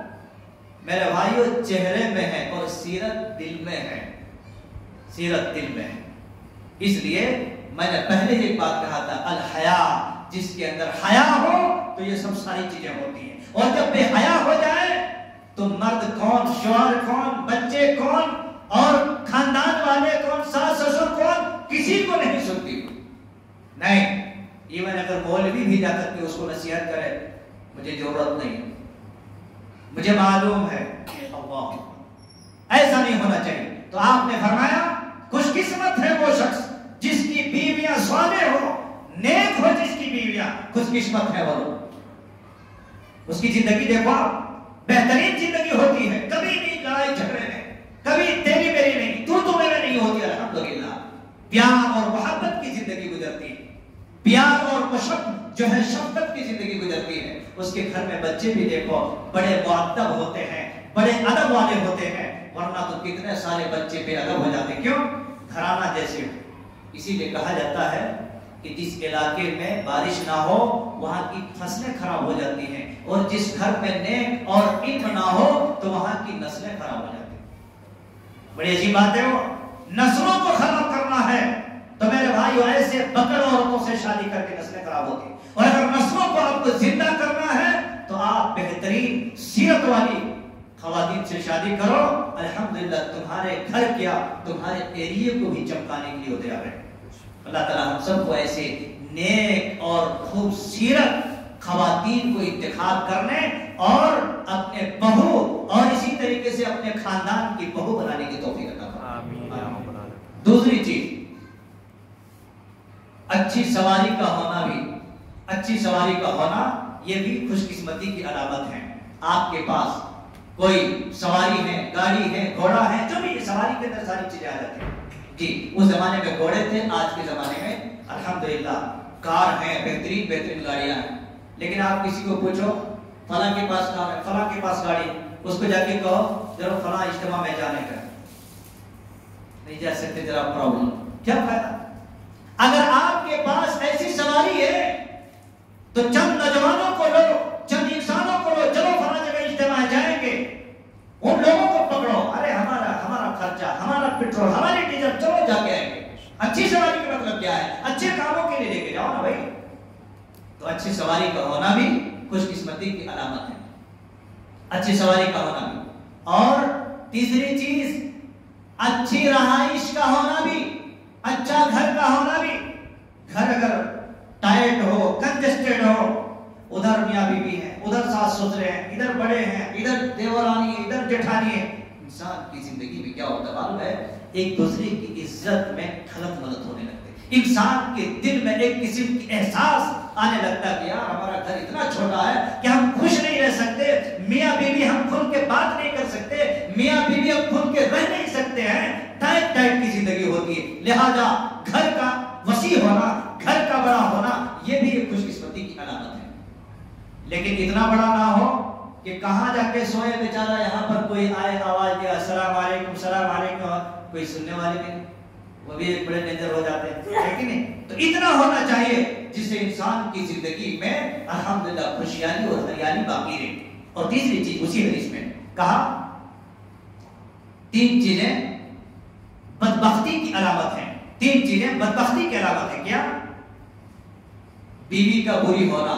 میرے بھائیو چہرے میں ہے، اور سیرت دل میں ہے، سیرت دل میں ہے۔ اس لیے میں نے پہلے ہی ایک بات کہا تھا، الحیا، جس کے اندر حیا ہو تو یہ سب ساری چیزیں ہوتی ہیں، اور جب بے حیا ہو جائے تو مرد کون، شوہر کون، بچے کون، اور خاندان والے کون، ساس سسر کون، کسی کو نہیں سنتی۔ نہیں، ایون اگر مولوی بھی جا کر کے اس کو نصیحت کرے، مجھے ضرورت نہیں، مجھے معلوم ہے، اللہ، ایسا نہیں ہونا چاہیے۔ تو آپ نے فرمایا خوش قسمت ہے وہ شخص جس کی بیویاں صالح ہو، نیک ہو جس کی بیویاں، خوش قسمت ہے وہ۔ اس کی زندگی دیکھو، بہترین زندگی ہوتی ہے، کبھی نہیں لڑائی جھگڑے میں، کبھی تیری میری نہیں، تو میں نہیں ہوتی، الحمدللہ۔ پیار اور محبت کی زندگی گزرتی ہے، پیار اور جو ہے شفقت کی زندگی گزرتی ہے۔ اس کے گھر میں بچے بھی دیکھو بڑے مؤدب ہوتے ہیں، بڑے ادب والے ہوتے ہیں، ورنہ تو کتنے سارے بچے بے ادب ہو جاتے ہیں۔ کیوں؟ گھرانہ جیسے ہو۔ اسی لیے کہا جاتا ہے کہ جس علاقے میں بارش نہ ہو وہاں کی فصلیں خراب ہو جاتی ہیں، اور جس گھر میں نیک اور علم نہ ہو تو وہاں کی نسلیں خراب ہو جاتی ہیں۔ بڑی عجیب بات ہے، وہ نسلوں کو خراب کرنا ہے تو میرے بھائیو ایسے بکر عورتوں سے شادی کر کے نسلیں خراب ہوتی ہیں، اور اگر نسلوں کو آپ کو زندہ کرنا ہے تو آپ بہترین سیرت والی خواتین سے شادی کرو، الحمدللہ تمہارے گھر کیا تمہارے ایریے کو بھی چمکانے کے لیے تیار ہے۔ اللہ تعالیٰ ہم سب کو ایسے نیک اور خوبصورت خواتین کو انتخاب کرنے اور اپنے بہو اور اسی طریقے سے اپنے خاندان کی بہو بنانے کی توفیق عطا فرمائے۔ دوسری چیز، اچھی سواری کا ہونا بھی، اچھی سواری کا ہونا یہ بھی خوش قسمتی کی علامت ہے۔ آپ کے پاس کوئی سواری ہے، گاڑی ہے، گھوڑا ہے، جو بھی سواری کے اندر ساری چیزیں آ جاتی ہیں جی۔ اس زمانے میں گھوڑے تھے، آج کے زمانے میں الحمدللہ کار ہیں، بہترین بہترین گاڑیاں ہیں، لیکن آپ کسی کو پوچھو فلاں کے پاس کار ہے، فلاں کے پاس گاڑی، اس کو جا کے کہو ذرا فلاں اجتماع میں جانے کا، نہیں جا سکتے، ذرا پرابلم، کیا فائدہ؟ اگر آپ کے پاس ایسی سواری ہے تو چند نوجوانوں کو لو، چند انسانوں کو لو، چلو فلاں جگہ اجتماع جائیں گے، ان لوگوں کو پکڑو، ارے ہمارا خرچہ، ہمارا پیٹرول، ہماری ڈیزل، چلو جا کے آئیں گے۔ اچھی سواری کا مطلب کیا ہے؟ اچھے کاموں کے لیے لے کے جاؤ نا بھائی۔ تو اچھی سواری کا ہونا بھی خوش قسمتی کی علامت ہے، اچھی سواری کا ہونا بھی۔ اور تیسری چیز، اچھی رہائش کا ہونا بھی، اچھا گھر کا ہونا بھی۔ گھر اگر ٹائٹ ہو، کنجسٹڈ ہو، ادھر میاں بیوی ہیں، ادھر ساس سسرے ہیں، ادھر بڑے ہیں، ادھر دیورانی ہے، ادھر جٹھانی ہے، انسان کی زندگی میں کیا ہوتا ہے معلوم ہے؟ ایک دوسرے کی عزت میں خلط ملط ہونے لگتے ہیں، انسان کے دل میں ایک قسم کی احساس آنے لگتا ہے کہ یار ہمارا گھر اتنا چھوٹا ہے کہ ہم خوش نہیں رہ سکتے، میاں بیوی ہم کھل کے بات نہیں کر سکتے، میاں بیوی ہم کھل کے رہ نہیں سکتے ہیں، ٹائٹ ٹائٹ کی زندگی ہوتی ہے۔ لہذا گھر کا وسیع ہونا، گھر کا بڑا ہونا یہ بھی ایک خوش قسمتی کی علامت ہے، لیکن اتنا بڑا نہ ہو کہ کہاں جا کے سوئے بیچارہ، یہاں پر کوئی آئے آواز دیا السلام علیکم السلام علیکم، کوئی سننے والے نہیں، وہ بھی ایک بڑے نظر ہو جاتے ہیں، ہے کہ نہیں؟ تو اتنا ہونا چاہیے جس سے انسان کی زندگی میں الحمدللہ خوشیالی اور ہریالی باقی رہے۔ اور تیسری چیز اسی حدیث میں کہا، تین چیزیں بدبختی کی علامت ہیں، تین چیزیں بدبختی کی علامت ہے۔ کیا؟ بیوی کا بری ہونا،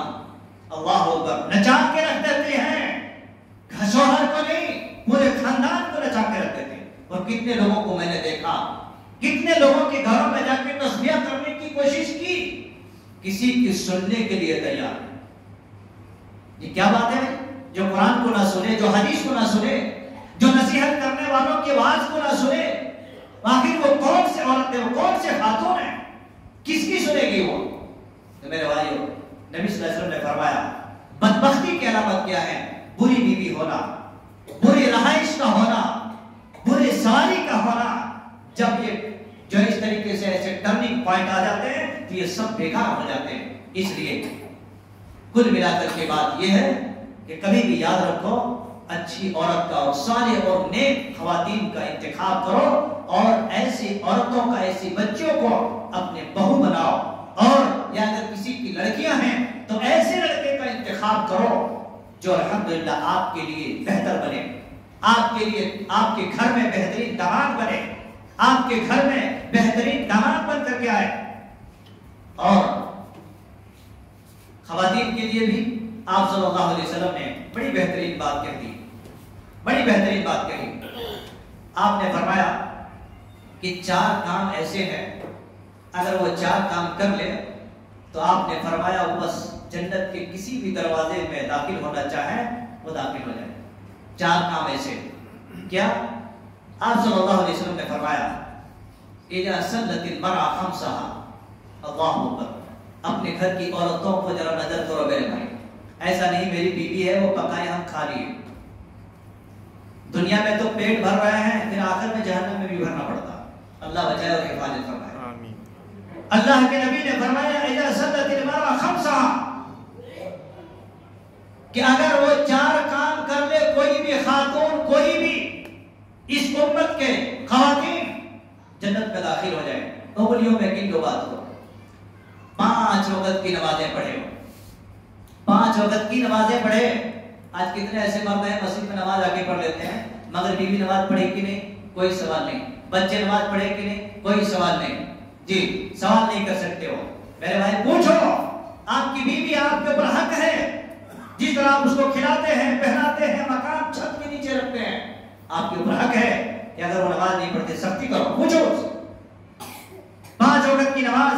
اللہ اکبر، نچا کے رکھ دیتے ہیں، شوہر کو نہیں پورے خاندان کو نچا کے رکھ دیتے ہیں۔ اور کتنے لوگوں کو میں نے دیکھا، کتنے لوگوں کے گھروں میں جا کے تصفیہ کرنے کی کوشش کی، کسی کی سننے کے لیے تیار نہیں۔ یہ کیا بات ہے جو قرآن کو نہ سنے، جو حدیث کو نہ سنے؟ جو نصیحت کرنے والوں کی آواز کو نہ سنے، آخر وہ کون سے عورت ہے، وہ کون سے خاتون ہے، کس کی سنے گی وہ؟ تو میرے بھائیو، نبی صلی اللہ علیہ وسلم نے فرمایا بدبختی کی علامت کیا ہے؟ بری بیوی ہونا، بری رہائش کا ہونا، بری سواری کا ہونا۔ جب یہ جو اس طریقے سے ایسے ٹرننگ پوائنٹ آ جاتے ہیں تو یہ سب بیکار ہو جاتے ہیں۔ اس لیے کل ملا کر کے بات یہ ہے کہ کبھی بھی یاد رکھو، اچھی عورت کا اور صالح اور نیک خواتین کا انتخاب کرو، اور ایسی عورتوں کا، ایسی بچیوں کو اپنے بہو بناؤ، اور یا اگر کسی کی لڑکیاں ہیں تو ایسے لڑکے کا انتخاب کرو جو الحمدللہ آپ کے لیے بہتر بنے، آپ کے لیے، آپ کے گھر میں بہترین داماد بنے، آپ کے گھر میں بہترین داماد بن کر کے آئے۔ اور خواتین کے لیے بھی آپ صلی اللہ علیہ وسلم نے بڑی بہترین بات کہی، بڑی بہترین بات کہی۔ آپ نے فرمایا کہ 4 کام ایسے ہیں، اگر وہ 4 کام کر لے تو آپ نے فرمایا وہ بس جنت کے کسی بھی دروازے میں داخل ہونا چاہے وہ داخل ہو جائے۔ 4 کام ایسے کیا؟ آپ صلی اللہ علیہ وسلم نے فرمایا اذا سلت المرأة خمسها، اللہ اکبر، اپنے گھر کی عورتوں کو ذرا نظر کرو میرے بھائی، ایسا نہیں میری بیوی ہے وہ پکائے ہم کھا لیے، دنیا میں تو پیٹ بھر رہے ہیں، پھر آخر میں جہنم میں بھی بھرنا پڑتا۔ اللہ بچائے اور حفاظت فرمائے۔ اللہ کے نبی نے فرمایا اذا سلت المرأة خمسها، کہ اگر وہ 4 کام کر لے کوئی بھی خاتون، کوئی بھی اس امت کے خواتین، جنت میں داخل ہو جائے۔ قبولیوں میں کن دو بات ہو، 5 وقت کی نمازیں پڑھے ہو، 5 وقت کی نمازیں پڑھے۔ آج کتنے ایسے مرد ہیں مسجد میں نماز آ کے پڑھ لیتے ہیں، مگر بیوی نماز پڑھے کہ نہیں کوئی سوال نہیں، بچے نماز پڑھے کہ نہیں کوئی سوال نہیں، جی سوال نہیں کر سکتے ہو۔ میرے بھائی پوچھو، آپ کی بیوی آپ کے اوپر حق ہے، جس طرح آپ اس کو کھلاتے ہیں، پہناتے ہیں، مکان چھت کے نیچے رکھتے ہیں، آپ کے اوپر حق ہے کہ اگر وہ نماز نہیں پڑھتے سختی کرو، پوچھو۔ 5 وقت کی نماز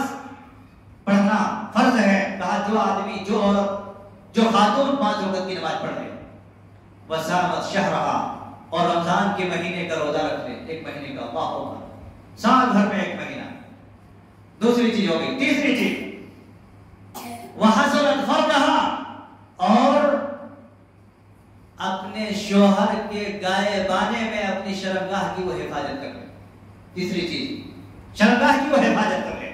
پڑھنا فرض ہے، کہا جو آدمی، جو عورت، جو خاتون 5 وقت کی نماز پڑھ لے، وصامت شہرہا، اور رمضان کے مہینے کا روزہ رکھ لے، 1 مہینے کا، اللہ ہوگا، سال بھر میں 1 مہینہ۔ دوسری چیز ہوگی، تیسری چیز وحصلت فرجہا، اور اپنے شوہر کے گائے بانے میں اپنی شرمگاہ کی وہ حفاظت کر لے۔ تیسری چیز شرمگاہ کی وہ حفاظت کر لے۔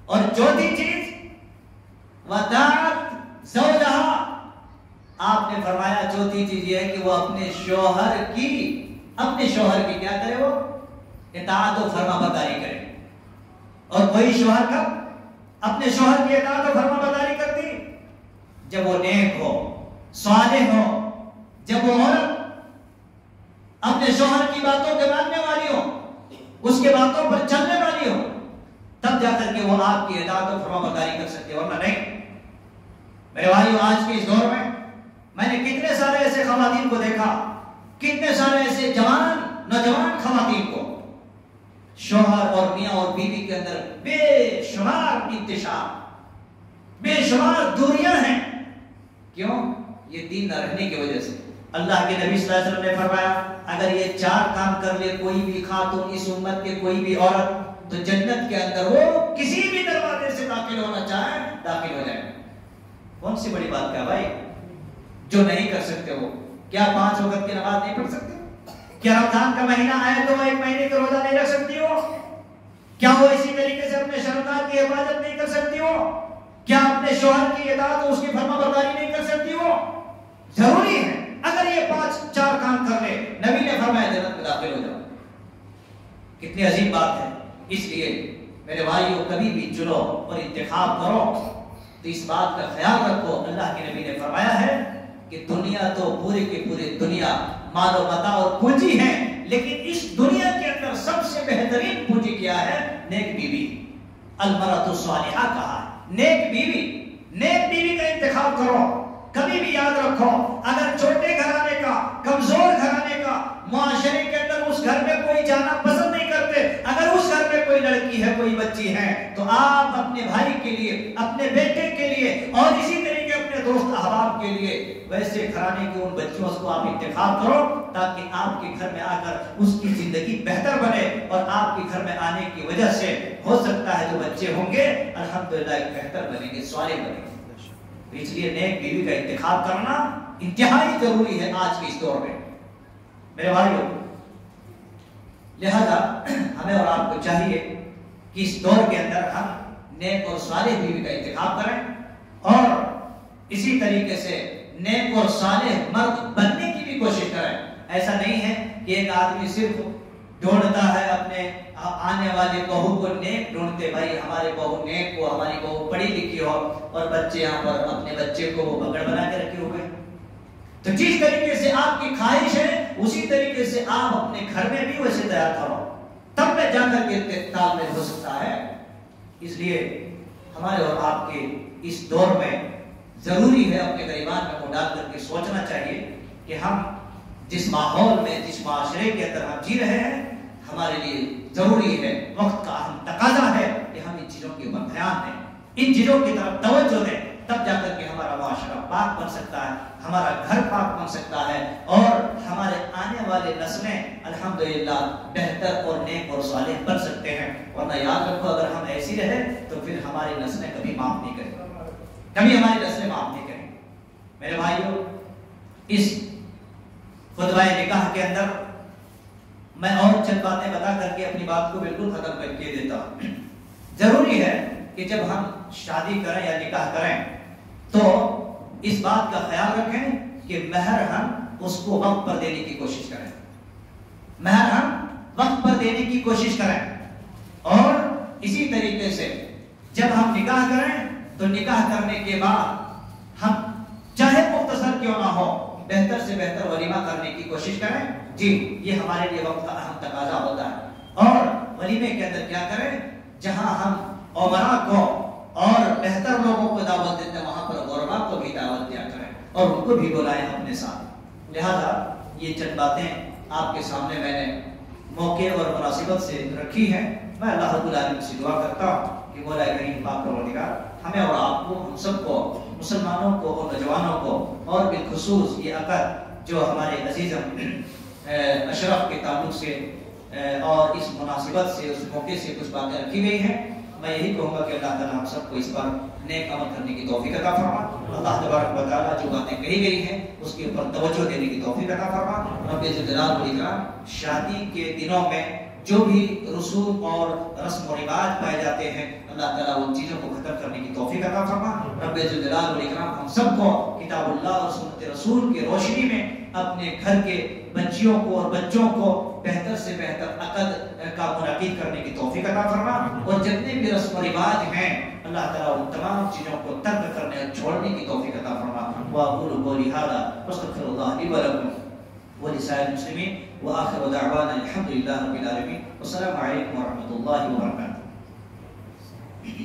اور چوتھی چیز وطاعت زوجہا، آپ نے فرمایا چوتھی چیز یہ ہے کہ وہ اپنے شوہر کی کیا کرے، وہ اطاعت و فرما برداری کرے۔ اور کوئی شوہر کا اپنے شوہر کی اطاعت و فرما برداری کرتی جب وہ نیک ہو، صالح ہو، جب وہ عورت اپنے شوہر کی باتوں کے ماننے والی ہو، اس کے باتوں پر چلنے والی ہو، تب جا کر کے وہ آپ کی اطاعت و فرما برداری کر سکتے، ورنہ نہیں۔ میرے بھائیو، آج کے اس دور میں نے کتنے سارے ایسے خواتین کو دیکھا، کتنے سارے ایسے جوان نوجوان خواتین کو، شوہر اور میاں اور بیوی کے اندر بے شمار انتشار، بے شمار دوریاں ہیں۔ کیوں؟ یہ دین نہ رہنے کی وجہ سے۔ اللہ کے نبی صلی اللہ علیہ وسلم نے فرمایا اگر یہ 4 کام کر لے کوئی بھی خاتون، اس امت کے کوئی بھی عورت، تو جنت کے اندر وہ کسی بھی دروازے سے داخل ہونا چاہے داخل ہو جائے۔ کون سی بڑی بات کیا بھائی؟ جو نہیں کر سکتے وہ کیا 5 وقت کی نماز نہیں پڑھ سکتے؟ کیا رمضان کا مہینہ آئے تو وہ 1 مہینے کا روزہ نہیں رکھ سکتی ہو؟ کیا وہ اسی طریقے سے اپنے شرمگاہ کی حفاظت نہیں کر سکتی ہو؟ کیا اپنے شوہر کی اطاعت اور اس کی فرما برداری نہیں کر سکتی ہو؟ ضروری ہے، اگر یہ 4 کام کر لے، نبی نے فرمایا جنت میں داخل ہو جاؤ۔ کتنی عظیم بات ہے۔ اس لیے میرے بھائیوں، کبھی بھی چنو اور انتخاب کرو تو اس بات کا خیال رکھو، اللہ کے نبی نے فرمایا ہے کہ دنیا تو پورے کی پوری دنیا مال و متاع اور پونجی ہے، لیکن اس دنیا کے اندر سب سے بہترین پونجی کیا ہے؟ نیک بیوی۔ المرأۃ الصالحہ کہا ہے، نیک بیوی، نیک بیوی کا انتخاب کرو۔ کبھی بھی یاد رکھو، اگر چھوٹے گھرانے کا، کمزور گھرانے کا، معاشرے کے اندر اس گھر میں کوئی جانا پسند نہیں کرتے، اگر اس گھر میں کوئی لڑکی ہے، کوئی بچی ہے، تو آپ اپنے بھائی کے لیے، اپنے بیٹے کے لیے اور اسی طریقے اپنے اپنے دوست احباب کے لیے ویسے گھرانے کے ان بچوں کو آپ انتخاب کرو تاکہ آپ کے گھر میں آ کر اس کی زندگی بہتر بنے، اور آپ کے گھر میں آنے کی وجہ سے ہو سکتا ہے جو بچے ہوں گے الحمدللہ ایک بہتر بنیں گے، صالح بنیں گے۔ اس لیے نیک بیوی کا انتخاب کرنا انتہائی ضروری ہے آج کے اس دور میں میرے بھائیوں۔ لہذا ہمیں اور آپ کو چاہیے کہ اس دور کے اندر ہم نیک اور صالح بیوی کا انتخاب کریں، اور اسی طریقے سے نیک اور صالح مرد بننے کی بھی کوشش کریں۔ ایسا نہیں ہے کہ ایک آدمی صرف ڈھونڈتا ہے اپنے آنے والے بہو کو نیک ڈھونڈتے، بھائی ہمارے بہو نیک ہو، ہماری بہو پڑھی لکھی ہو، اور بچے یہاں پر اپنے بچے کو بگڑ بنا کے رکھے ہوئے۔ تو جس طریقے سے آپ کی خواہش ہے اسی طریقے سے آپ اپنے گھر میں بھی ویسے تیار کرو، تب میں جا کر کے تال میں ہو سکتا ہے۔ اس لیے ہمارے اور آپ کے اس دور میں ضروری ہے اپنے گریبان میں کو ڈال کر کے سوچنا چاہیے کہ ہم جس ماحول میں، جس معاشرے کے اندر ہم جی رہے ہیں، ہمارے لیے ضروری ہے، وقت کا اہم تقاضا ہے کہ ہم ان چیزوں کے اوپر دھیان دیں، ان چیزوں کی طرف توجہ دیں، تب جا کر کے ہمارا معاشرہ پاک بن سکتا ہے، ہمارا گھر پاک بن سکتا ہے، اور ہمارے آنے والے نسلیں الحمدللہ بہتر اور نیک اور صالح بن سکتے ہیں۔ ورنہ یاد رکھو اگر ہم ایسی رہے تو پھر ہماری نسلیں کبھی معاف نہیں کریں، کبھی ہماری نسلیں معاف نہیں کریں۔ میرے بھائیوں، اس خطبہ نکاح کے اندر میں اور چند باتیں بتا کر کے اپنی بات کو بالکل ختم کر کے دیتا ہوں۔ ضروری ہے کہ جب ہم شادی کریں یا نکاح کریں تو اس بات کا خیال رکھیں کہ مہر ہم اس کو وقت پر دینے کی کوشش کریں، مہر ہم وقت پر دینے کی کوشش کریں، اور اسی طریقے سے جب ہم نکاح کریں تو نکاح کرنے کے بعد ہم چاہے مختصر کیوں نہ ہو بہتر سے بہتر ولیمہ کرنے کی کوشش کریں۔ جی یہ ہمارے لیے وقت کا اہم تقاضا ہوتا ہے، اور ولیمے کے اندر کیا کریں، جہاں ہم عمرا کو اور بہتر لوگوں کو دعوت دیتے ہیں وہاں پر غربا کو بھی دعوت دیا کریں اور ان کو بھی بلائیں اپنے ساتھ۔ لہذا یہ چند باتیں آپ کے سامنے میں نے موقع اور مناسبت سے رکھی ہیں۔ میں اللہ رب العالمین سے دعا کرتا ہوں کہ مولا کریم پاک پروردگار ہمیں اور آپ کو، ہم سب کو، مسلمانوں کو اور نوجوانوں کو، اور بالخصوص یہ عقد جو ہمارے عزیزم اشرف کے تعلق سے اور اس مناسبت سے، اس موقع سے کچھ باتیں رکھی گئی ہیں، میں یہی کہوں گا کہ اللہ تعالیٰ ہم سب کو اس پر نیک عمل کرنے کی توفیق عطا فرما۔ اللہ تبارک و تعالیٰ جو باتیں کہی گئی ہیں اس کے اوپر توجہ دینے کی توفیق عطا فرما۔ رب جلال والاکرام شادی کے دنوں میں جو بھی رسوم اور رسم و رواج پائے جاتے ہیں اللہ تعالیٰ ان چیزوں کو ختم کرنے کی توفیق عطا فرما۔ رب جلال والاکرام ہم سب کو کتاب اللہ اور سنت رسول کی روشنی میں اپنے گھر کے بچیوں کو اور بچوں کو بہتر سے بہتر عقد کا منعقد کرنے کی توفیق عطا فرما، اور جتنے بھی رسم و رواج ہیں اللہ تعالیٰ ان تمام چیزوں کو ترک کرنے اور چھوڑنے کی توفیق عطا فرما۔ وأقول قولي هذا واستغفر الله لي ولكم ولسائر المسلمين وآخر دعوانا الحمد لله رب العالمين والسلام عليكم ورحمة الله وبركاته۔